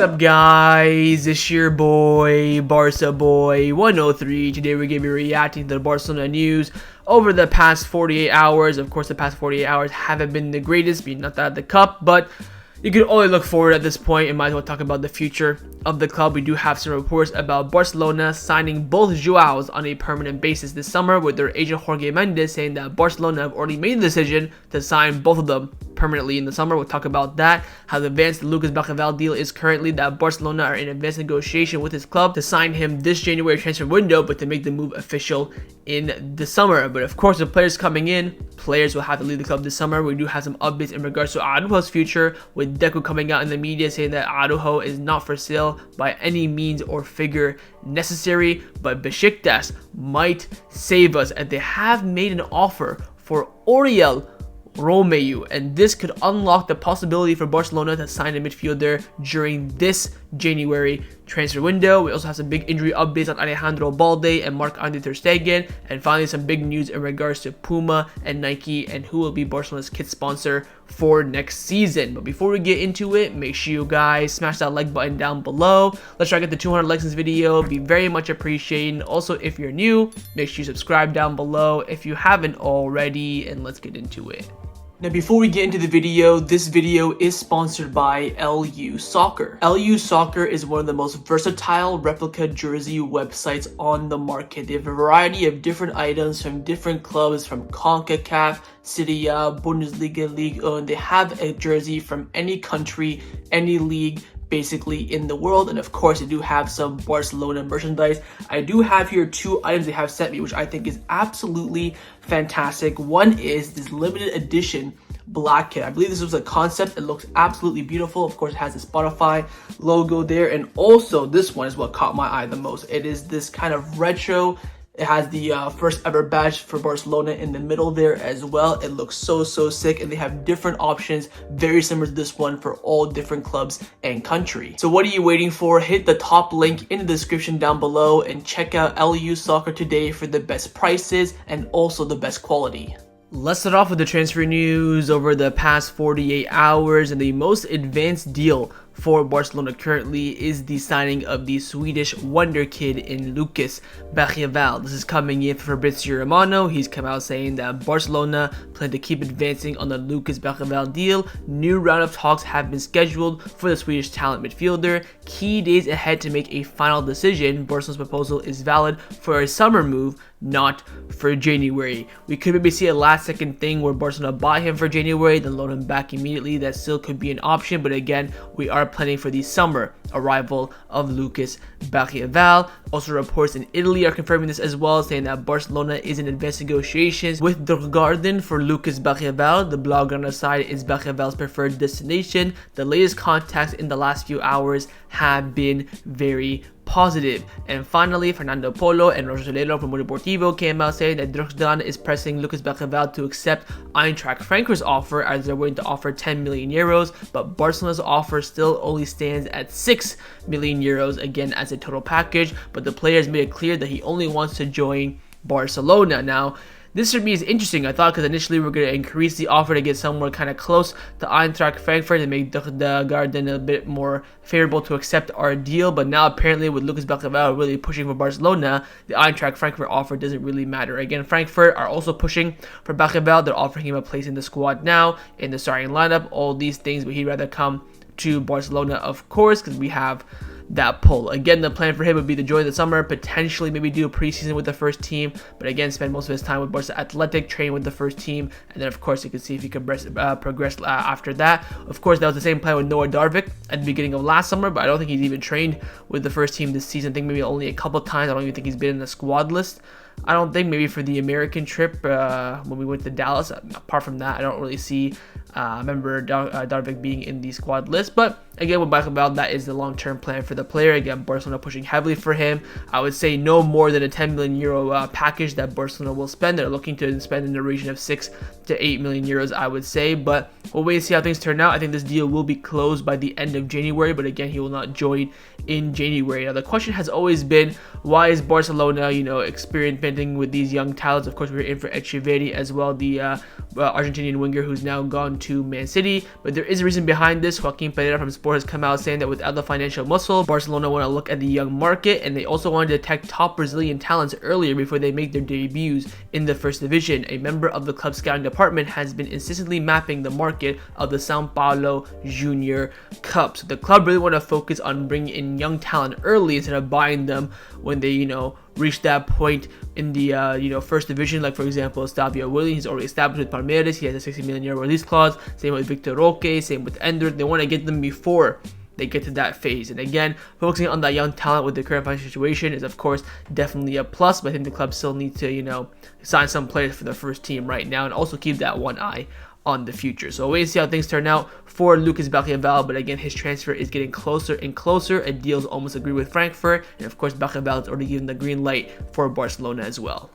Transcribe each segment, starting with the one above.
What's up, guys? It's your boy Barca Boy 103. Today we're going to be reacting to the Barcelona news over the past 48 hours. Of course, the past 48 hours haven't been the greatest, being not that of the cup, but you can only look forward at this point and might as well talk about the future of the club. We do have some reports about Barcelona signing both Joaos on a permanent basis this summer, with their agent Jorge Mendes saying that Barcelona have already made the decision to sign both of them permanently in the summer. We'll talk about that, how advanced the Lucas Bergvall deal is currently, that Barcelona are in advanced negotiation with his club to sign him this January transfer window, but to make the move official in the summer. But of course, with players coming in, players will have to leave the club this summer. We do have some updates in regards to Araujo's future, with Deco coming out in the media saying that Araujo is not for sale by any means or figure necessary, but Beşiktaş might save us, and they have made an offer for Oriol Romeu, and this could unlock the possibility for Barcelona to sign a midfielder during this January transfer window. We also have some big injury updates on Alejandro, Balde, and Marc Stegen, and finally some big news in regards to Puma and Nike and who will be Barcelona's kit sponsor for next season. But before we get into it, make sure you guys smash that like button down below. Let's try to get the 200 likes in this video. Be very much appreciated. Also, if you're new, make sure you subscribe down below if you haven't already, and let's get into it. Now, before we get into the video, this video is sponsored by LU Soccer. LU Soccer is one of the most versatile replica jersey websites on the market. They have a variety of different items from different clubs, from CONCACAF, Serie A, Bundesliga, Ligue 1. They have a jersey from any country, any league, basically in the world, and of course they do have some Barcelona merchandise. I do have here two items they have sent me, which I think is absolutely fantastic. One is this limited edition black kit. I believe this was a concept. It looks absolutely beautiful. Of course, it has the Spotify logo there, and also this one is what caught my eye the most. It is this kind of retro. It has the first ever badge for Barcelona in the middle there as well. It looks so sick, and they have different options very similar to this one for all different clubs and country. So what are you waiting for? Hit the top link in the description down below and check out LU Soccer today for the best prices and also the best quality. Let's start off with the transfer news over the past 48 hours, and the most advanced deal for Barcelona currently is the signing of the Swedish wonder kid in Lucas Bergvall. This is coming in for Fabrizio Romano. He's come out saying that Barcelona plan to keep advancing on the Lucas Bergvall deal. New round of talks have been scheduled for the Swedish talent midfielder. Key days ahead to make a final decision. Barcelona's proposal is valid for a summer move, not for January. We could maybe see a last second thing where Barcelona buy him for January, then loan him back immediately. That still could be an option, but again, we are planning for the summer arrival of Lucas Bergvall. Also, reports in Italy are confirming this as well, saying that Barcelona is in advanced negotiations with the Garden for Lucas Bergvall. The blog on the side is Bergvall's preferred destination. The latest contacts in the last few hours have been very positive. And finally, Fernando Polo and Roger from Mundo Deportivo came out saying that Catalan is pressing Lucas Bergvall to accept Eintracht Frankfurt's offer, as they're willing to offer 10 million euros, but Barcelona's offer still only stands at 6 million euros, again as a total package, but the player has made it clear that he only wants to join Barcelona. Now, this for me is interesting. I thought because initially we were going to increase the offer to get somewhere kind of close to Eintracht Frankfurt and make the Garden a bit more favorable to accept our deal. But now apparently with Lucas Bergvall really pushing for Barcelona, the Eintracht Frankfurt offer doesn't really matter. Again, Frankfurt are also pushing for Bergvall. They're offering him a place in the squad now, in the starting lineup, all these things, but he'd rather come to Barcelona, of course, because we have that pull. Again, the plan for him would be to join the summer, potentially maybe do a preseason with the first team, but again, spend most of his time with Barca Athletic, train with the first team, and then of course you can see if he can progress after that. Of course, that was the same plan with Noah Darvik at the beginning of last summer, but I don't think he's even trained with the first team this season. I think maybe only a couple times. I don't even think he's been in the squad list. I don't think, maybe for the American trip when we went to Dallas. Apart from that, I don't really see remember Darvik being in the squad list. But again, with Bergvall, that is the long-term plan for the player. Again, Barcelona pushing heavily for him. I would say no more than a 10 million euro package that Barcelona will spend. They're looking to spend in the region of 6 to 8 million euros, I would say. But we'll wait and see how things turn out. I think this deal will be closed by the end of January, but again, he will not join in January. Now, the question has always been, why is Barcelona, experimenting with these young talents? Of course, we were in for Echeverri as well, the Argentinian winger who's now gone to Man City. But there is a reason behind this. Joaquin Pereira from Sport has come out saying that without the financial muscle, Barcelona want to look at the young market, and they also want to detect top Brazilian talents earlier before they make their debuts in the first division. A member of the club's scouting department has been insistently mapping the market of the São Paulo Junior Cup. So the club really want to focus on bringing in young talent early instead of buying them when they, reach that point in the first division. Like for example, Stavio Willian, he's already established with Palmeiras. He has a 60 million euro release clause. Same with Victor Roque, same with Ender. They want to get them before they get to that phase. And again, focusing on that young talent with the current financial situation is of course definitely a plus, but I think the club still needs to sign some players for the first team right now and also keep that one eye on the future. So wait and see how things turn out for Lucas Bergvall, but again, his transfer is getting closer and closer. A deal's almost agreed with Frankfurt, and of course Bergvall is already given the green light for Barcelona as well.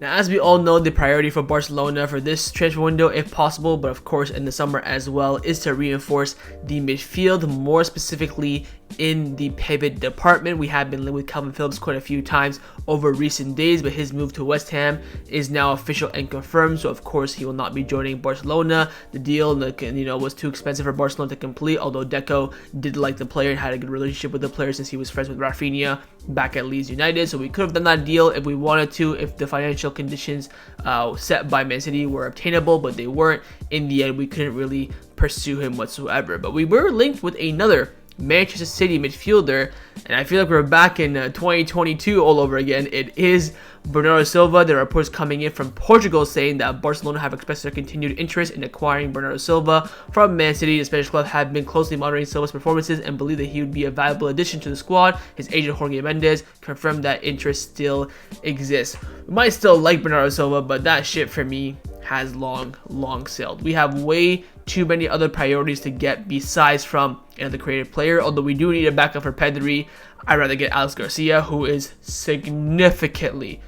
Now, as we all know, the priority for Barcelona for this transfer window, if possible, but of course in the summer as well, is to reinforce the midfield, more specifically in the pivot department. We have been linked with Calvin Phillips quite a few times over recent days, but his move to West Ham is now official and confirmed, so of course he will not be joining Barcelona. The deal was too expensive for Barcelona to complete, although Deco did like the player and had a good relationship with the player since he was friends with Rafinha back at Leeds United. So we could have done that deal if we wanted to, if the financial conditions set by Man City were obtainable, but they weren't. In the end, we couldn't really pursue him whatsoever. But we were linked with another Manchester City midfielder, and I feel like we're back in 2022 all over again. It is Bernardo Silva. There are reports coming in from Portugal saying that Barcelona have expressed their continued interest in acquiring Bernardo Silva from Man City. The Spanish club have been closely monitoring Silva's performances and believe that he would be a valuable addition to the squad. His agent Jorge Mendes confirmed that interest still exists. We might still like Bernardo Silva, but that ship for me has long sailed. We have way too many other priorities to get besides from another creative player. Although we do need a backup for Pedri, I'd rather get Alex Garcia, who is significantly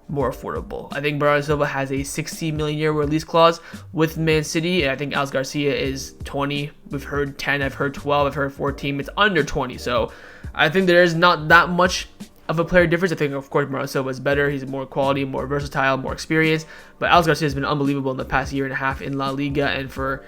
more affordable. I think Bernardo Silva has a 60 million euro release clause with Man City, and I think Alex Garcia is 20. We've heard 10, I've heard 12, I've heard 14. It's under 20, so I think there is not that much of a player difference. I think, of course, Bernardo Silva is better. He's more quality, more versatile, more experienced. But Alex Garcia has been unbelievable in the past year and a half in La Liga, and for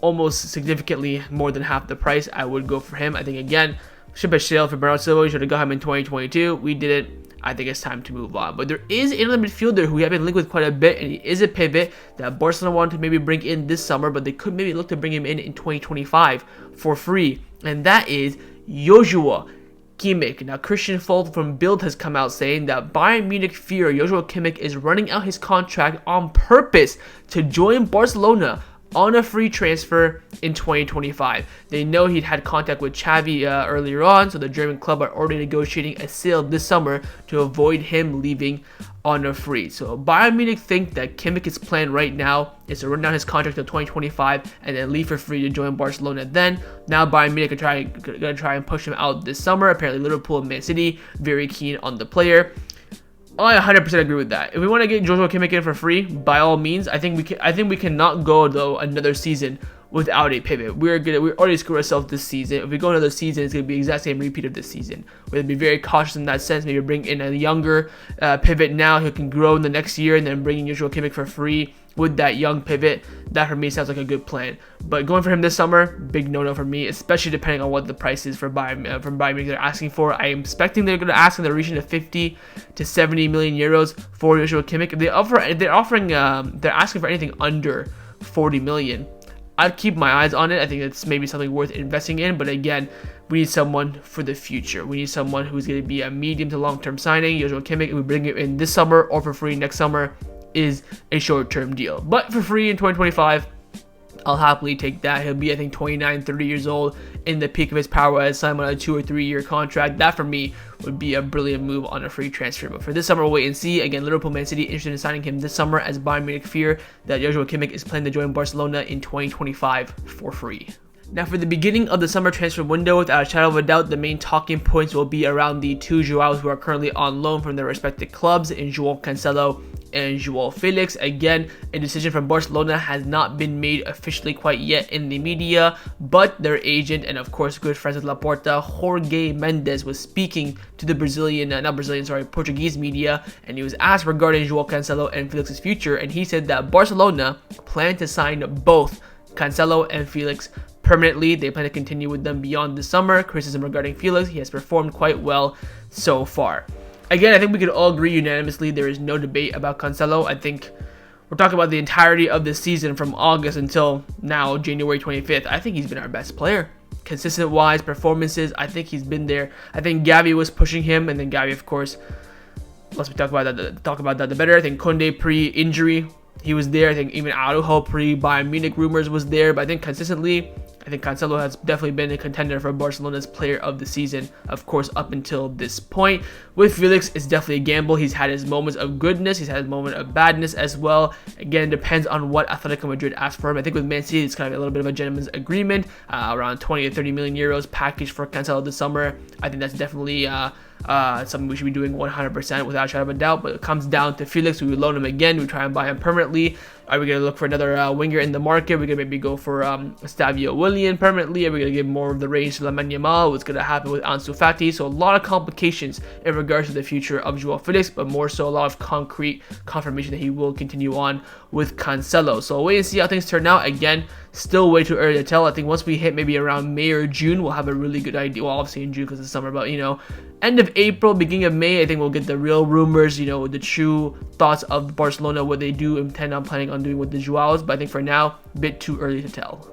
almost significantly more than half the price, I would go for him. I think again, ship has sailed for Bernardo Silva. We should have got him in 2022. We did it. I think it's time to move on. But there is another midfielder who we have been linked with quite a bit, and he is a pivot that Barcelona wanted to maybe bring in this summer, but they could maybe look to bring him in 2025 for free, and that is Joao Kimmich. Now, Christian Fulton from Bild has come out saying that Bayern Munich fear Joao Kimmich is running out his contract on purpose to join Barcelona on a free transfer in 2025. They know he'd had contact with Xavi earlier on, so the German club are already negotiating a sale this summer to avoid him leaving on a free. So Bayern Munich think that Kimmich's plan right now is to run down his contract until 2025 and then leave for free to join Barcelona. Then now Bayern Munich are gonna try and push him out this summer. Apparently Liverpool and Man City very keen on the player. I 100% agree with that. If we want to get Joao Kimmich in for free, by all means, I think we cannot go though another season without a pivot. We already screwed ourselves this season. If we go another season, it's gonna be the exact same repeat of this season. We're gonna be very cautious in that sense. Maybe bring in a younger pivot now who can grow in the next year, and then bringing Joao Kimmich for free with that young pivot. That for me sounds like a good plan. But going for him this summer, big no-no for me, especially depending on what the price is for Bayern Munich they're asking for. I am expecting they're gonna ask in the region of 50 to 70 million euros for Joao Kimmich. If they're asking for anything under 40 million. I'd keep my eyes on it. I think it's maybe something worth investing in, but again, we need someone for the future. We need someone who's going to be a medium to long-term signing. Joao Kimmich, if we bring him in this summer or for free next summer, is a short-term deal. But for free in 2025, I'll happily take that. He'll be, I think, 29, 30 years old in the peak of his power as signed on a 2 or 3 year contract. That for me would be a brilliant move on a free transfer. But for this summer, we'll wait and see. Again, Liverpool, Man City interested in signing him this summer, as Bayern Munich fear that Joao Kimmich is planning to join Barcelona in 2025 for free. Now, for the beginning of the summer transfer window, without a shadow of a doubt, the main talking points will be around the two Joaos who are currently on loan from their respective clubs in Joao Cancelo and Joao Felix. Again, a decision from Barcelona has not been made officially quite yet in the media, but their agent and of course good friends with Laporta, Jorge Mendes, was speaking to the Portuguese media, and he was asked regarding Joao Cancelo and Felix's future, and he said that Barcelona plan to sign both Cancelo and Felix permanently. They plan to continue with them beyond the summer. Criticism regarding Felix: he has performed quite well so far. Again, I think we could all agree unanimously there is no debate about Cancelo. I think we're talking about the entirety of the season from August until now, January 25th. I think he's been our best player. Consistent wise performances, I think he's been there. I think Gavi was pushing him, and then Gavi, of course, let's talk about that the better. I think Koundé pre-injury, he was there. I think even Araujo pre-Bayern Munich rumors was there. But I think consistently, I think Cancelo has definitely been a contender for Barcelona's player of the season, of course, up until this point. With Felix, it's definitely a gamble. He's had his moments of goodness. He's had his moment of badness as well. Again, depends on what Atletico Madrid asks for him. I think with Man City, it's kind of a little bit of a gentleman's agreement, around 20 to 30 million euros package for Cancelo this summer. I think that's definitely something we should be doing 100% without a shadow of a doubt. But it comes down to Felix. We would loan him again. We try and buy him permanently. Are we going to look for another winger in the market? We're going to maybe go for Stavio Willian permanently. Are we going to give more of the range to Lamine Yamal? What's going to happen with Ansu Fati? So a lot of complications in regards to the future of Joao Felix, but more so a lot of concrete confirmation that he will continue on with Cancelo. So wait and see how things turn out. Again, still way too early to tell. I think once we hit maybe around May or June, we'll have a really good idea. Well, obviously in June because it's summer, but end of April, beginning of May, I think we'll get the real rumors, the true thoughts of Barcelona, what they do intend on planning on doing with the Joaos. But I think for now, a bit too early to tell.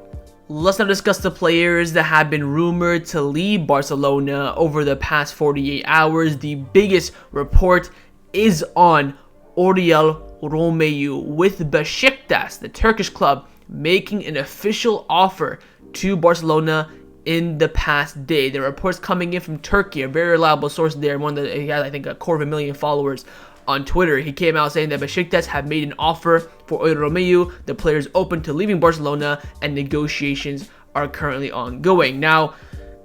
Let's now discuss the players that have been rumored to leave Barcelona over the past 48 hours. The biggest report is on Oriol Romeu with Beşiktaş, the Turkish club, making an official offer to Barcelona in the past day. The reports coming in from Turkey, a very reliable source there, one that he has, I think, a quarter of a million followers on Twitter. He came out saying that Beşiktaş have made an offer for Oriol Romeu. The player is open to leaving Barcelona, and negotiations are currently ongoing. Now,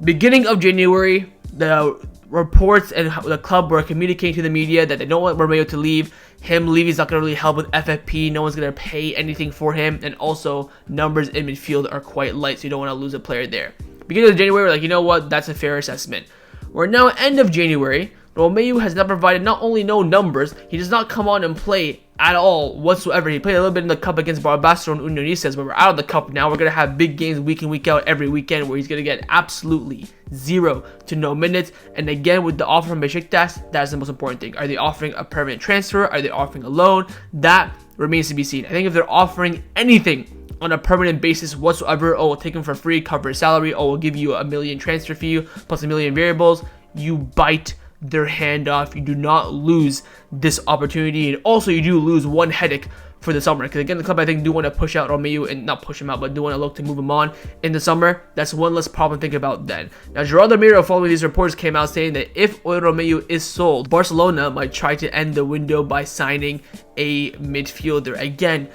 beginning of January, the reports and the club were communicating to the media that they don't want Romeu to leave. Him leaving is not going to really help with FFP. No one's going to pay anything for him, and also numbers in midfield are quite light, so you don't want to lose a player there. Beginning of January, we're like, you know what, that's a fair assessment. We're now end of January. Romeu has not provided not only no numbers, he does not come on and play at all whatsoever. He played a little bit in the cup against Barbastro and Unionices, but we're out of the cup now. We're going to have big games week in, week out, every weekend, where he's going to get absolutely 0 to no minutes. And again, with the offer from Beşiktaş, that's the most important thing. Are they offering a permanent transfer? Are they offering a loan? That remains to be seen. I think if they're offering anything on a permanent basis whatsoever, we'll take him for free, cover his salary, we'll give you $1 million transfer fee plus $1 million variables, you bite their hand off. You do not lose this opportunity, and also you do lose one headache for the summer, because again, the club I think do want to push out Romeu, and not push him out, but do want to look to move him on in the summer. That's one less problem to think about then. Now, Geraldo Miro, following these reports, came out saying that if Oriol Romeu is sold, Barcelona might try to end the window by signing a midfielder. Again,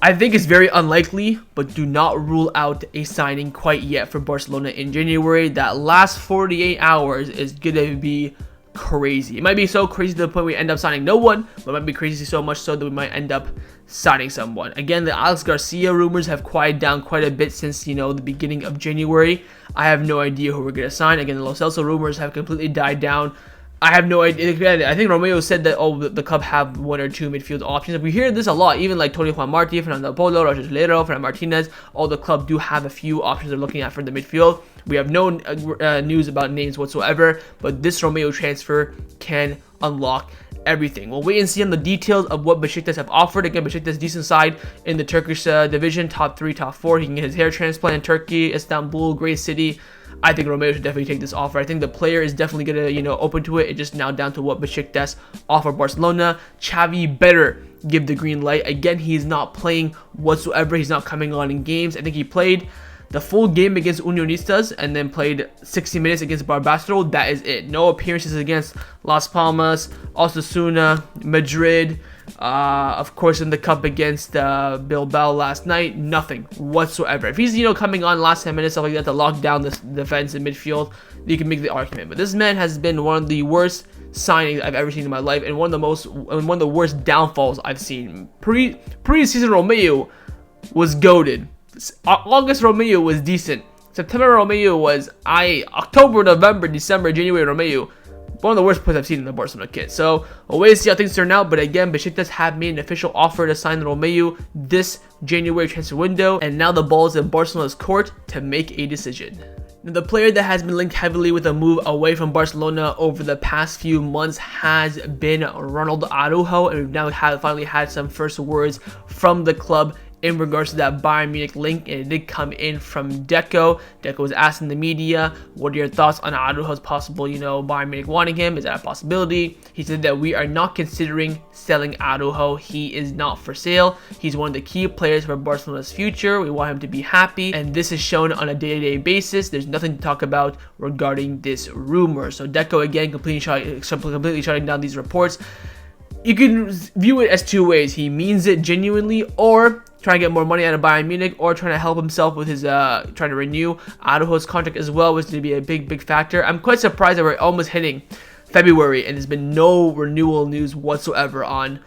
I think it's very unlikely, but do not rule out a signing quite yet for Barcelona in January. That last 48 hours is going to be crazy. It might be so crazy to the point we end up signing no one, but it might be crazy so much so that we might end up signing someone. Again, the Alex Garcia rumors have quieted down quite a bit since, the beginning of January. I have no idea who we're going to sign. Again, the Lo Celso rumors have completely died down. I have no idea. I think Romeu said that, the club have 1 or 2 midfield options. We hear this a lot, even like Tony Juan Martí, Fernando Polo, Roger Lero, Fernando Martinez. All the club do have a few options they're looking at for the midfield. We have no news about names whatsoever, but this Romeu transfer can unlock everything. We'll wait and see on the details of what Beşiktaş have offered. Again, Beşiktaş decent side in the Turkish division, top 3, top 4. He can get his hair transplant in Turkey, Istanbul, great city. I think Romeu should definitely take this offer. I think the player is definitely going to, open to it. It's just now down to what Beşiktaş offer Barcelona. Xavi better give the green light. Again, he's not playing whatsoever. He's not coming on in games. I think he played the full game against Unionistas and then played 60 minutes against Barbastro. That is it. No appearances against Las Palmas, Osasuna, Madrid. Of course, in the cup against Bilbao last night, nothing whatsoever. If he's coming on last 10 minutes, stuff like that, to lock down the defense in midfield, you can make the argument. But this man has been one of the worst signings I've ever seen in my life, and one of the worst downfalls I've seen. Pre-season Romeu was goated. August Romeu was decent. September Romeu was October, November, December, January Romeu. One of the worst plays I've seen in the Barcelona kit. So we'll wait to see how things turn out. But again, Beşiktaş have made an official offer to sign Romeu this January transfer window, and now the ball is in Barcelona's court to make a decision. The player that has been linked heavily with a move away from Barcelona over the past few months has been Ronald Araujo, and we've now finally had some first words from the club in regards to that Bayern Munich link, and it did come in from Deco. Deco was asked in the media, what are your thoughts on Araujo's possible, Bayern Munich wanting him? Is that a possibility? He said that we are not considering selling Araujo. He is not for sale. He's one of the key players for Barcelona's future. We want him to be happy, and this is shown on a day-to-day basis. There's nothing to talk about regarding this rumor. So Deco, again, completely shutting down these reports. You can view it as two ways. He means it genuinely, or trying to get more money out of Bayern Munich, or trying to help himself with his trying to renew Araujo's contract as well, which is going to be a big factor. I'm quite surprised that we're almost hitting February and there's been no renewal news whatsoever on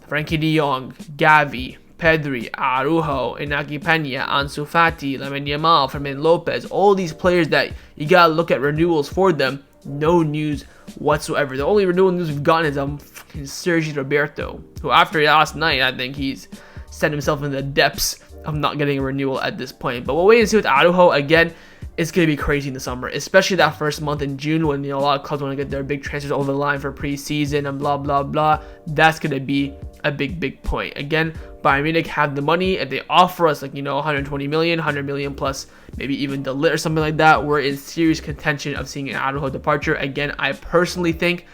Frankie de Jong, Gavi, Pedri, Araujo, Inaki Peña, Ansu Fati, Lamine Yamal, Fermin Lopez, all these players that you gotta look at renewals for them. No news whatsoever. The only renewal news we've gotten is Sergi Roberto, who after last night, I think he's set himself in the depths of not getting a renewal at this point. But we'll wait and see with Araujo. Again, it's going to be crazy in the summer, especially that first month in June when a lot of clubs want to get their big transfers over the line for preseason and blah blah blah. That's going to be a big point. Again, Bayern Munich have the money. If they offer us 120 million, 100 million plus maybe even the lit or something like that, we're in serious contention of seeing an Araujo departure. Again, I personally think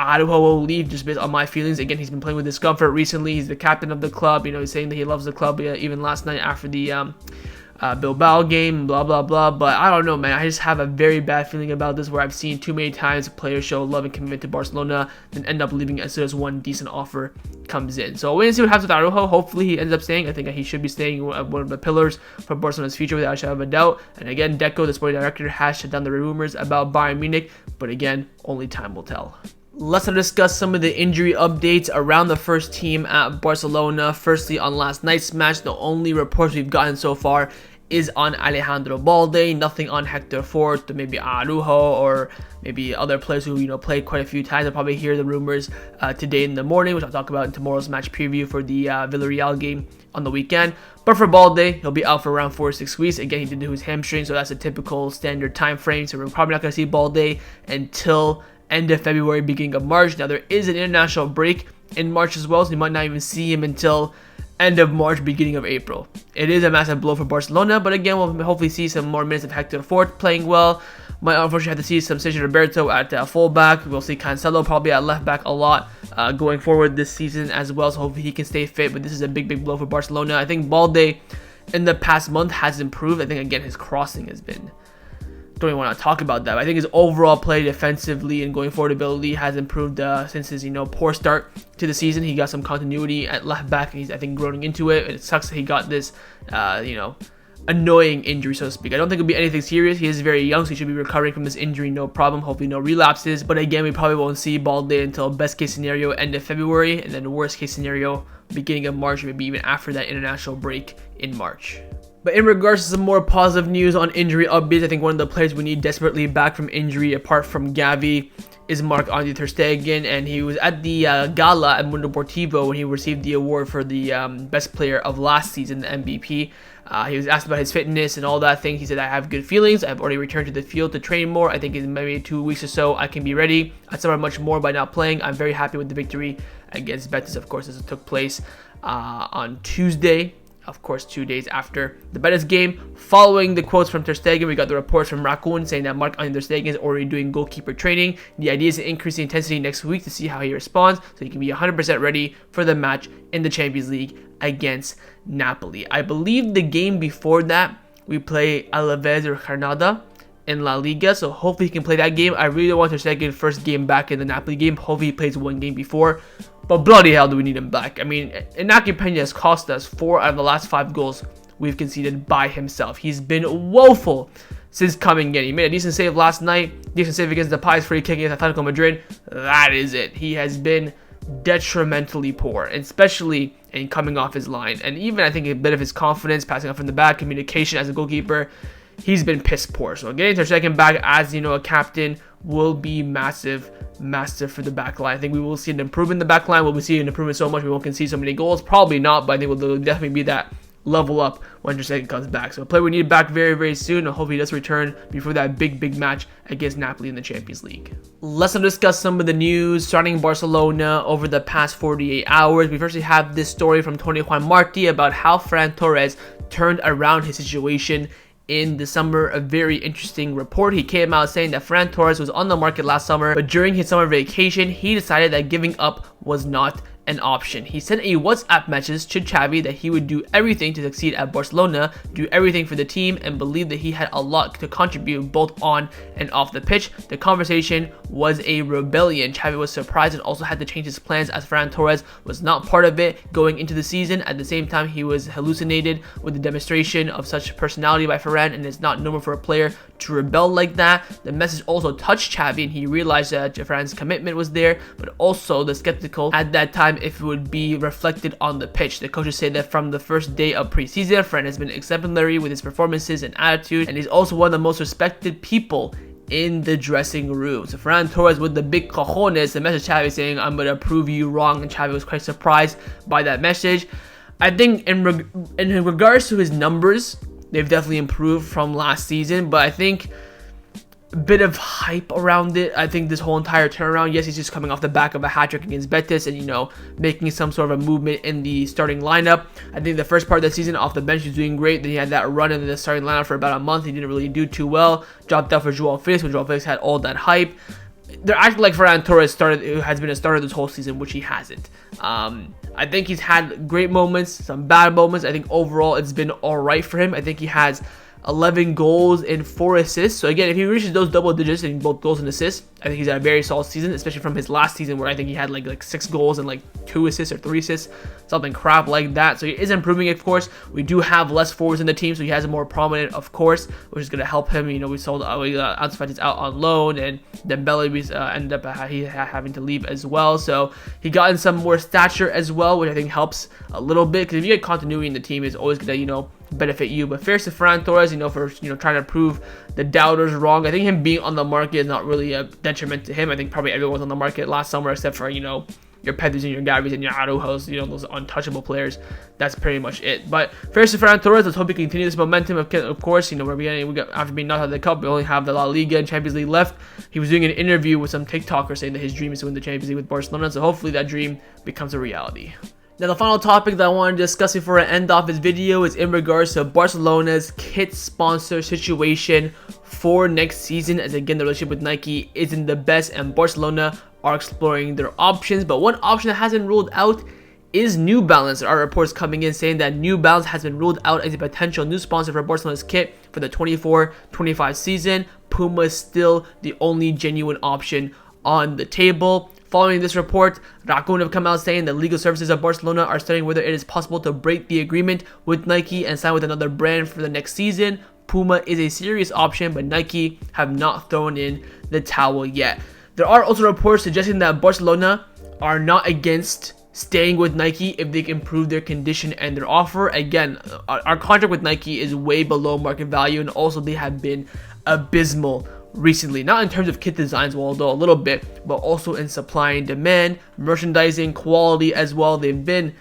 Araujo will leave just based on my feelings. Again, he's been playing with discomfort recently. He's the captain of the club. He's saying that he loves the club even last night after the Bilbao game, blah blah blah. But I don't know, man. I just have a very bad feeling about this, where I've seen too many times players show love and commitment to Barcelona then end up leaving as soon as one decent offer comes in. So wait and see what happens with Araujo. Hopefully he ends up staying. I think he should be staying, one of the pillars for Barcelona's future without a shadow of a doubt. And again, Deco, the sporting director, has shut down the rumors about Bayern Munich, but again, only time will tell. Let's now discuss some of the injury updates around the first team at Barcelona. Firstly, on last night's match, the only reports we've gotten so far is on Alejandro Balde. Nothing on Hector Fort, or maybe Araujo, or maybe other players who played quite a few times. I'll probably hear the rumors today in the morning, which I'll talk about in tomorrow's match preview for the Villarreal game on the weekend. But for Balde, he'll be out for around 4 to 6 weeks. Again, he did do his hamstring, so that's a typical standard time frame. So we're probably not going to see Balde until end of February, beginning of March. Now, there is an international break in March as well, so you might not even see him until end of March, beginning of April. It is a massive blow for Barcelona, but again, we'll hopefully see some more minutes of Hector Fort playing well. Might unfortunately have to see some Sergi Roberto at fullback. We'll see Cancelo probably at left back a lot going forward this season as well, so hopefully he can stay fit. But this is a big blow for Barcelona. I think Balde in the past month has improved. I think again his crossing has been, don't even want to talk about that, but I think his overall play defensively and going forward ability has improved since his poor start to the season. He got some continuity at left back, and he's, I think, growing into it. It sucks that he got this annoying injury, so to speak. I don't think it'll be anything serious. He is very young, so he should be recovering from this injury, no problem. Hopefully no relapses. But again, we probably won't see Balde until best case scenario end of February, and then worst case scenario beginning of March, maybe even after that international break in March. But in regards to some more positive news on injury updates, I think one of the players we need desperately back from injury, apart from Gavi, is Marc Ter Stegen, and he was at the gala at Mundo Deportivo when he received the award for the best player of last season, the MVP. He was asked about his fitness and all that thing. He said, I have good feelings. I've already returned to the field to train more. I think in maybe 2 weeks or so, I can be ready. I suffered much more by not playing. I'm very happy with the victory against Betis, of course, as it took place on Tuesday. Of course, 2 days after the Betis game. Following the quotes from Ter Stegen, we got the reports from Raccoon saying that Marc Ter Stegen is already doing goalkeeper training. The idea is to increase the intensity next week to see how he responds, so he can be 100% ready for the match in the Champions League against Napoli. I believe the game before that we play Alaves or Granada in La Liga, so hopefully he can play that game. I really want Ter Stegen first game back in the Napoli game. Hopefully he plays one game before, but bloody hell do we need him back. I mean, Inaki Peña has cost us 4 out of the last 5 goals we've conceded by himself. He's been woeful since coming in. He made a decent save last night, decent save against the Pies free kick against Atletico Madrid. That is it. He has been detrimentally poor, especially in coming off his line, and even I think a bit of his confidence, passing off from the back, communication as a goalkeeper. He's been piss poor. So getting Ter Stegen back as, a captain will be massive for the back line. I think we will see an improvement in the back line. Will we see an improvement so much we won't concede so many goals? Probably not, but I think will definitely be that level up when Ter Stegen comes back. So a player we need back very, very soon. I hope he does return before that big match against Napoli in the Champions League. Let's discuss some of the news surrounding Barcelona over the past 48 hours. We firstly have this story from Tony Juan Martí about how Ferran Torres turned around his situation in the summer. A very interesting report. He came out saying that Ferran Torres was on the market last summer, but during his summer vacation, he decided that giving up was not an option. He sent a WhatsApp message to Xavi that he would do everything to succeed at Barcelona, do everything for the team, and believed that he had a lot to contribute both on and off the pitch. The conversation was a rebellion. Xavi was surprised and also had to change his plans as Ferran Torres was not part of it going into the season. At the same time, he was hallucinated with the demonstration of such personality by Ferran, and it's not normal for a player to rebel like that. The message also touched Xavi, and he realized that Ferran's commitment was there, but also the skeptical at that time if it would be reflected on the pitch. The coaches say that from the first day of preseason, Ferran has been exemplary with his performances and attitude, and he's also one of the most respected people in the dressing room. So Ferran Torres with the big cojones, the message Xavi saying, "I'm going to prove you wrong," and Xavi was quite surprised by that message. I think in regards to his numbers, they've definitely improved from last season, but I think a bit of hype around it. I think this whole entire turnaround, yes, he's just coming off the back of a hat-trick against Betis and, making some sort of a movement in the starting lineup. I think the first part of the season off the bench he was doing great. Then he had that run into the starting lineup for about a month. He didn't really do too well. Dropped out for Joao Felix when Joao Felix had all that hype. They're acting like Ferran Torres has been a starter this whole season, which he hasn't. I think he's had great moments, some bad moments. I think overall it's been all right for him. I think he has 11 goals and 4 assists. So again, if he reaches those double digits in both goals and assists, I think he's had a very solid season, especially from his last season where I think he had like 6 goals and 2 assists or 3 assists, something crap like that. So he is improving, of course. We do have less forwards in the team, so he has a more prominent, of course, which is going to help him. We sold Ansu Fati's out on loan, and Dembele ended up having to leave as well. So he got in some more stature as well, which I think helps a little bit, because if you get continuity in the team, it's always going to, benefit you. But first to Ferran Torres, for trying to prove the doubters wrong. I think him being on the market is not really a detriment to him. I think probably everyone was on the market last summer except for your Pedris and your Gavis and your Araujos, those untouchable players. That's pretty much it. But first to Ferran Torres, let's hope he can continue this momentum. Of course, we got, after being knocked out of the cup, we only have the La Liga and Champions League left. He was doing an interview with some TikToker saying that his dream is to win the Champions League with Barcelona. So hopefully that dream becomes a reality. Now, the final topic that I want to discuss before I end off this video is in regards to Barcelona's kit sponsor situation for next season, as again, the relationship with Nike isn't the best and Barcelona are exploring their options. But one option that hasn't ruled out is New Balance. There are reports coming in saying that New Balance has been ruled out as a potential new sponsor for Barcelona's kit for the 24-25 season. Puma is still the only genuine option on the table. Following this report, Raccoon have come out saying that legal services of Barcelona are studying whether it is possible to break the agreement with Nike and sign with another brand for the next season. Puma is a serious option, but Nike have not thrown in the towel yet. There are also reports suggesting that Barcelona are not against staying with Nike if they can improve their condition and their offer. Again, our contract with Nike is way below market value, and also they have been abysmal recently, not in terms of kit designs, although a little bit, but also in supply and demand, merchandising, quality as well. They've been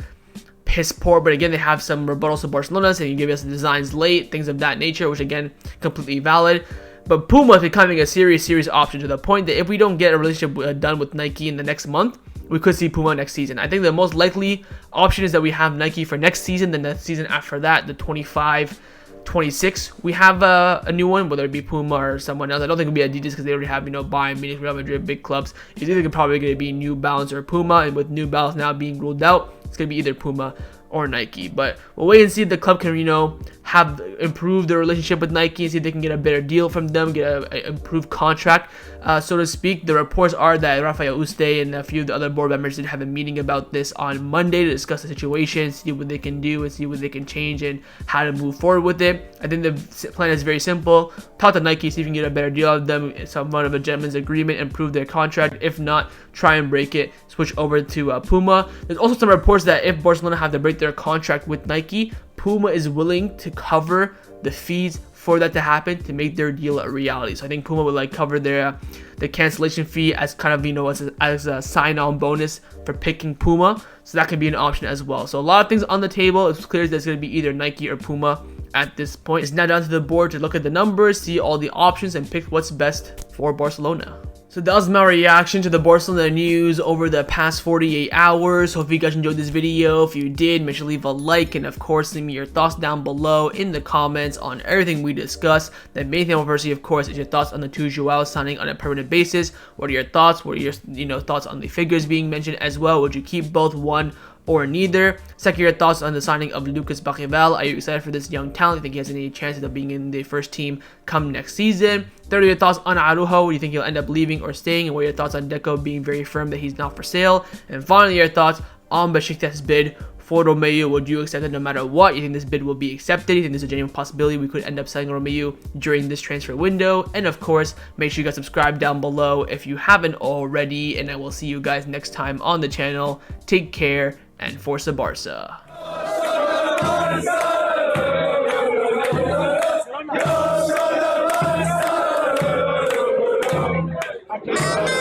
piss poor, but again, they have some rebuttals to Barcelona saying you give us the designs late, things of that nature, which again, completely valid. But Puma is becoming a serious option, to the point that if we don't get a relationship done with Nike in the next month, we could see Puma next season. I think the most likely option is that we have Nike for next season, then the season after that, the 25-26, we have a new one, whether it be Puma or someone else. I don't think it'll be Adidas because they already have, Bayern Munich, Real Madrid, big clubs. It's either probably going to be New Balance or Puma, and with New Balance now being ruled out, it's going to be either Puma or Nike. But we'll wait and see if the club can, have improved their relationship with Nike and see if they can get a better deal from them, get an improved contract, so to speak. The reports are that Rafael Uste and a few of the other board members did have a meeting about this on Monday to discuss the situation, see what they can do, and see what they can change and how to move forward with it. I think the plan is very simple. Talk to Nike, see if you can get a better deal out of them, somewhat of a gentleman's agreement, improve their contract. If not, try and break it, switch over to Puma. There's also some reports that if Barcelona have to break their contract with Nike, Puma is willing to cover the fees for that to happen to make their deal a reality. So I think Puma would cover their the cancellation fee as kind of as a sign-on bonus for picking Puma. So that could be an option as well. So a lot of things on the table. It's clear that it's going to be either Nike or Puma at this point. It's now down to the board to look at the numbers, see all the options, and pick what's best for Barcelona. So that was my reaction to the Barcelona news over the past 48 hours. Hope you guys enjoyed this video. If you did, make sure to leave a like, and of course leave me your thoughts down below in the comments on everything we discussed. The main thing I want to see, of course, is your thoughts on the two Joao signing on a permanent basis. What are your thoughts? What are your thoughts on the figures being mentioned as well? Would you keep both, one or neither? Second, your thoughts on the signing of Lucas Bergvall. Are you excited for this young talent? Do you think he has any chances of being in the first team come next season? Third, your thoughts on Araujo. Do you think he'll end up leaving or staying? And what are your thoughts on Deco being very firm that he's not for sale? And finally, your thoughts on Beşiktaş's bid for Romeu. Would you accept it no matter what? You think this bid will be accepted? You think there's a genuine possibility we could end up selling Romeu during this transfer window? And of course, make sure you guys subscribe down below if you haven't already. And I will see you guys next time on the channel. Take care and Forza Barca. Yeah.